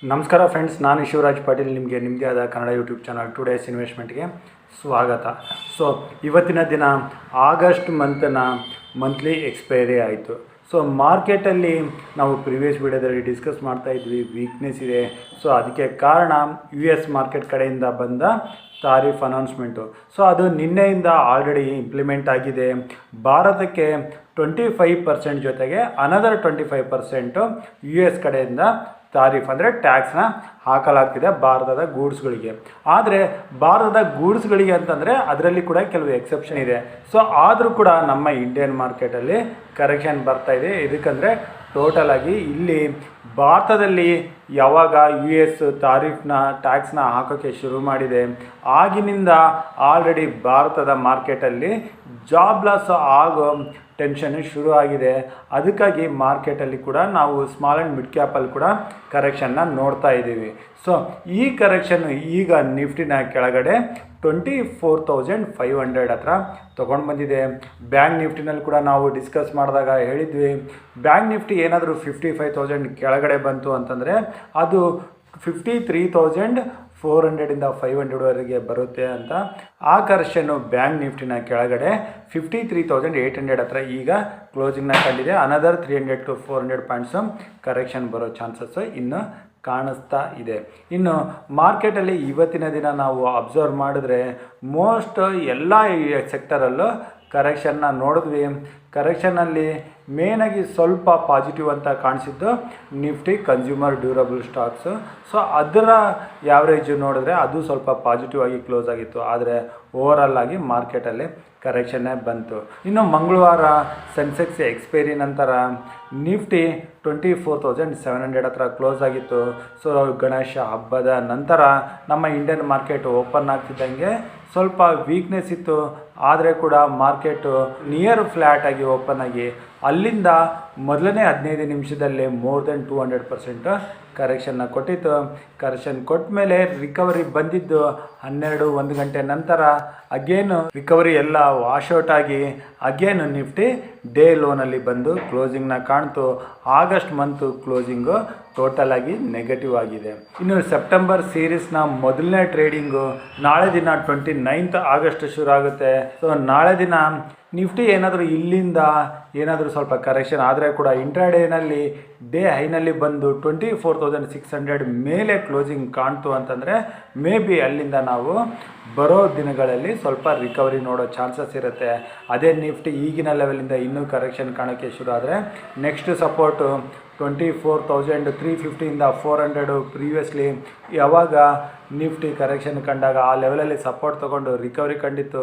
ನಮಸ್ಕಾರ ಫ್ರೆಂಡ್ಸ್, ನಾನು ಶಿವರಾಜ್ ಪಾಟೀಲ್. ನಿಮ್ಮದೇ ಆದ ಕನ್ನಡ ಯೂಟ್ಯೂಬ್ ಚಾನಲ್ ಟುಡೇಸ್ ಇನ್ವೆಸ್ಟ್ಮೆಂಟ್ಗೆ ಸ್ವಾಗತ. ಸೊ ಇವತ್ತಿನ ದಿನ ಆಗಸ್ಟ್ ಮಂತ್ಲಿ ಎಕ್ಸ್ಪೈರಿ ಆಯಿತು. ಸೊ ಮಾರ್ಕೆಟಲ್ಲಿ ನಾವು ಪ್ರಿವಿಯಸ್ ವಿಡಿಯೋದಲ್ಲಿ ಡಿಸ್ಕಸ್ ಮಾಡ್ತಾ ಇದ್ವಿ, ವೀಕ್ನೆಸ್ ಇದೆ. ಸೊ ಅದಕ್ಕೆ ಕಾರಣ US ಮಾರ್ಕೆಟ್ ಕಡೆಯಿಂದ ಬಂದ ತಾರಿಫ್ ಅನೌನ್ಸ್ಮೆಂಟು. ಸೊ ಅದು ನಿನ್ನೆಯಿಂದ ಆಲ್ರೆಡಿ ಇಂಪ್ಲಿಮೆಂಟ್ ಆಗಿದೆ. ಭಾರತಕ್ಕೆ 25% ಜೊತೆಗೆ ಅನದರ್ 25% US ಕಡೆಯಿಂದ ತಾರೀಫ್ ಅಂದರೆ ಟ್ಯಾಕ್ಸ್ನ ಹಾಕಲಾಗ್ತಿದೆ ಭಾರತದ ಗೂಡ್ಸ್ಗಳಿಗೆ. ಆದರೆ ಭಾರತದ ಗೂಡ್ಸ್ಗಳಿಗೆ ಅಂತಂದರೆ ಅದರಲ್ಲಿ ಕೂಡ ಕೆಲವು ಎಕ್ಸೆಪ್ಷನ್ ಇದೆ. ಸೊ ಆದರೂ ಕೂಡ ನಮ್ಮ ಇಂಡಿಯನ್ ಮಾರ್ಕೆಟಲ್ಲಿ ಕರೆಕ್ಷನ್ ಬರ್ತಾ ಇದೆ. ಇದಕ್ಕಂದರೆ ಟೋಟಲ್ ಆಗಿ ಇಲ್ಲಿ ಭಾರತದಲ್ಲಿ ಯಾವಾಗ US ತಾರೀಫ್ನ ಟ್ಯಾಕ್ಸ್ನ ಹಾಕೋಕ್ಕೆ ಶುರು ಮಾಡಿದೆ ಆಗಿನಿಂದ ಆಲ್ರೆಡಿ ಭಾರತದ ಮಾರ್ಕೆಟಲ್ಲಿ ಜಾಬ್ ಲಾಸ್ ಆಗೋ ಟೆನ್ಷನ್ ಶುರು ಆಗಿದೆ. ಅದಕ್ಕಾಗಿ ಮಾರ್ಕೆಟಲ್ಲಿ ಕೂಡ ನಾವು ಸ್ಮಾಲ್ ಆ್ಯಂಡ್ ಮಿಡ್ ಕ್ಯಾಪಲ್ಲಿ ಕೂಡ ಕರೆಕ್ಷನ್ನ ನೋಡ್ತಾ ಇದ್ದೀವಿ. ಸೊ ಈ ಕರೆಕ್ಷನ್ ಈಗ ನಿಫ್ಟಿನ ಕೆಳಗಡೆ 24,500 ಹತ್ರ ತೊಗೊಂಡು ಬಂದಿದೆ. ಬ್ಯಾಂಕ್ ನಿಫ್ಟಿನಲ್ಲಿ ಕೂಡ ನಾವು ಡಿಸ್ಕಸ್ ಮಾಡಿದಾಗ ಹೇಳಿದ್ವಿ, ಬ್ಯಾಂಕ್ ನಿಫ್ಟಿ ಏನಾದರೂ 55,000 ಕೆಳಗಡೆ ಬಂತು ಅಂತಂದರೆ ಅದು 53,400ಇಂದ 500ವರೆಗೆ ಬರುತ್ತೆ ಅಂತ. ಆ ಕರೆಕ್ಷನ್ನು ಬ್ಯಾಂಕ್ ನಿಫ್ಟಿನ ಕೆಳಗಡೆ 53,800 ಹತ್ರ ಈಗ ಕ್ಲೋಸಿಂಗ್ನ ಕಂಡಿದೆ. ಅನದರ್ 300 to 400 ಪಾಯಿಂಟ್ಸು ಕರೆಕ್ಷನ್ ಬರೋ ಚಾನ್ಸಸ್ಸು ಇನ್ನು ಕಾಣಿಸ್ತಾ ಇದೆ. ಇನ್ನು ಮಾರ್ಕೆಟಲ್ಲಿ ಇವತ್ತಿನ ದಿನ ನಾವು ಅಬ್ಸರ್ವ್ ಮಾಡಿದ್ರೆ ಮೋಸ್ಟ್ ಎಲ್ಲ ಸೆಕ್ಟರಲ್ಲೂ ಕರೆಕ್ಷನ್ನ ನೋಡಿದ್ವಿ. ಕರೆಕ್ಷನಲ್ಲಿ ಮೇನಾಗಿ ಸ್ವಲ್ಪ ಪಾಸಿಟಿವ್ ಅಂತ ಕಾಣಿಸಿದ್ದು Nifty consumer durable stocks. So ಅದರ ಯಾವ್ರೇಜು ನೋಡಿದ್ರೆ ಅದು ಸ್ವಲ್ಪ ಪಾಸಿಟಿವ್ ಆಗಿ ಕ್ಲೋಸ್ ಆಗಿತ್ತು. ಆದರೆ ಓವರಾಲ್ ಆಗಿ ಮಾರ್ಕೆಟಲ್ಲಿ ಕರೆಕ್ಷನ್ನೇ ಬಂತು. ಇನ್ನು ಮಂಗಳವಾರ ಸೆನ್ಸೆಕ್ಸ್ ಎಕ್ಸ್ಪೈರಿ ನಂತರ ನಿಫ್ಟಿ 24,700 ಹತ್ರ ಕ್ಲೋಸ್ ಆಗಿತ್ತು. ಸೊ ಗಣೇಶ ಹಬ್ಬದ ನಂತರ ನಮ್ಮ ಇಂಡಿಯನ್ ಮಾರ್ಕೆಟ್ ಓಪನ್ ಆಗ್ತಿದ್ದಂಗೆ ಸ್ವಲ್ಪ ವೀಕ್ನೆಸ್ ಇತ್ತು. ಆದರೆ ಕೂಡ ಮಾರ್ಕೆಟು ನಿಯರ್ ಫ್ಲ್ಯಾಟ್ ಆಗಿ ಓಪನ್ ಆಗಿ ಅಲ್ಲಿಂದ ಮೊದಲನೇ 15 ನಿಮಿಷದಲ್ಲೇ ಮೋರ್ ದೆನ್ 200% ಕರೆಕ್ಷನ್ನ ಕೊಟ್ಟಿತ್ತು. ಕರೆಕ್ಷನ್ ಕೊಟ್ಟ ಮೇಲೆ ರಿಕವರಿ ಬಂದಿದ್ದು 12-1 ಗಂಟೆ ನಂತರ ಅಗೇನು ರಿಕವರಿ ಎಲ್ಲ ವಾಶೌಟ್ ಆಗಿ ಅಗೇನು ನಿಫ್ಟಿ ಡೇ ಲೋನಲ್ಲಿ ಬಂದು ಕ್ಲೋಸಿಂಗ್ನ ಕಾಣ್ತು. ಆಗಸ್ಟ್ ಮಂತು ಕ್ಲೋಸಿಂಗು ಟೋಟಲ್ ಆಗಿ ನೆಗೆಟಿವ್ ಆಗಿದೆ. ಇನ್ನು ಸೆಪ್ಟೆಂಬರ್ ಸೀರೀಸ್ನ ಮೊದಲನೇ ಟ್ರೇಡಿಂಗು ನಾಳೆ ದಿನ 29th ಆಗಸ್ಟ್ ಶುರು ಆಗುತ್ತೆ. ಸೊ ನಾಳೆ ದಿನ ನಿಫ್ಟಿ ಏನಾದರೂ ಇಲ್ಲಿಂದ ಏನಾದರೂ ಸ್ವಲ್ಪ ಕರೆಕ್ಷನ್ ಆದರೆ ಕೂಡ ಇಂಟ್ರಾಡೇನಲ್ಲಿ ಡೇ ಹೈನಲ್ಲಿ ಬಂದು 24,600 ಮೇಲೆ ಕ್ಲೋಸಿಂಗ್ ಕಾಣ್ತು ಅಂತಂದರೆ ಮೇ ಬಿ ಅಲ್ಲಿಂದ ನಾವು ಬರೋ ದಿನಗಳಲ್ಲಿ ಸ್ವಲ್ಪ ರಿಕವರಿ ನೋಡೋ ಚಾನ್ಸಸ್ ಇರುತ್ತೆ. ಅದೇ ನಿಫ್ಟಿ ಈಗಿನ ಲೆವೆಲಿಂದ ಇನ್ನೂ ಕರೆಕ್ಷನ್ ಕಾಣೋಕ್ಕೆ ಶುರು ಆದರೆ ನೆಕ್ಸ್ಟ್ ಸಪೋರ್ಟು 24,350ಇಂದ 400 ಪ್ರೀವಿಯಸ್ಲಿ ಯಾವಾಗ ನಿಫ್ಟಿ ಕರೆಕ್ಷನ್ ಕಂಡಾಗ ಆ ಲೆವೆಲಲ್ಲಿ ಸಪೋರ್ಟ್ ತೊಗೊಂಡು ರಿಕವರಿ ಕಂಡಿತ್ತು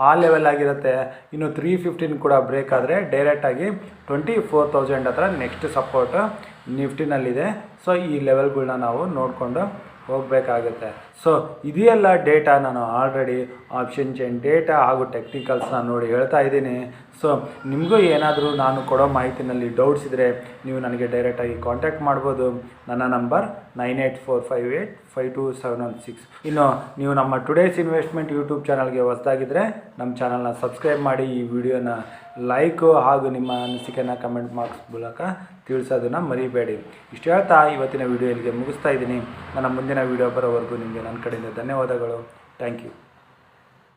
ಆ ಲೆವೆಲ್ ಆಗಿರುತ್ತೆ. ಇನ್ನು 315 ಕೂಡ ಬ್ರೇಕ್ ಆದರೆ ಡೈರೆಕ್ಟಾಗಿ 24,000 ಹತ್ರ ನೆಕ್ಸ್ಟ್ ಸಪೋರ್ಟ್ ನಿಫ್ಟಿನಲ್ಲಿದೆ. ಸೊ ಈ ಲೆವೆಲ್ಗಳನ್ನ ನಾವು ನೋಡಿಕೊಂಡು ಹೋಗಬೇಕಾಗುತ್ತೆ. ಸೊ ಇದೆಲ್ಲ ಡೇಟಾ ನಾನು ಆಲ್ರೆಡಿ ಆಪ್ಷನ್ ಚೈನ್ ಡೇಟಾ ಹಾಗೂ ಟೆಕ್ನಿಕಲ್ಸ್ನ ನೋಡಿ ಹೇಳ್ತಾ ಇದ್ದೀನಿ. ಸೊ ನಿಮಗೂ ಏನಾದರೂ ನಾನು ಕೊಡೋ ಮಾಹಿತಿನಲ್ಲಿ ಡೌಟ್ಸ್ ಇದ್ದರೆ ನೀವು ನನಗೆ ಡೈರೆಕ್ಟಾಗಿ ಕಾಂಟ್ಯಾಕ್ಟ್ ಮಾಡ್ಬೋದು. ನನ್ನ ನಂಬರ್ 9845852716. ಇನ್ನು ನೀವು ನಮ್ಮ ಟುಡೇಸ್ ಇನ್ವೆಸ್ಟ್ಮೆಂಟ್ ಯೂಟ್ಯೂಬ್ ಚಾನಲ್ಗೆ ಹೊಸದಾಗಿದ್ದರೆ ನಮ್ಮ ಚಾನಲ್ನ ಸಬ್ಸ್ಕ್ರೈಬ್ ಮಾಡಿ, ಈ ವಿಡಿಯೋನ ಲೈಕು ಹಾಗೂ ನಿಮ್ಮ ಅನಿಸಿಕೆನ ಕಮೆಂಟ್ ಬಾಕ್ಸ್ ಮೂಲಕ ತಿಳಿಸೋದನ್ನು ಮರಿಬೇಡಿ. ಇಷ್ಟು ಹೇಳ್ತಾ ಇವತ್ತಿನ ವಿಡಿಯೋ ಇಲ್ಲಿಗೆ ಮುಗಿಸ್ತಾ ಇದ್ದೀನಿ. ನನ್ನ ಮುಂದಿನ ವಿಡಿಯೋ ಬರೋವರೆಗೂ ನಿಮಗೆ ನನ್ನ ಕಡೆಯಿಂದ ಧನ್ಯವಾದಗಳು. Thank you.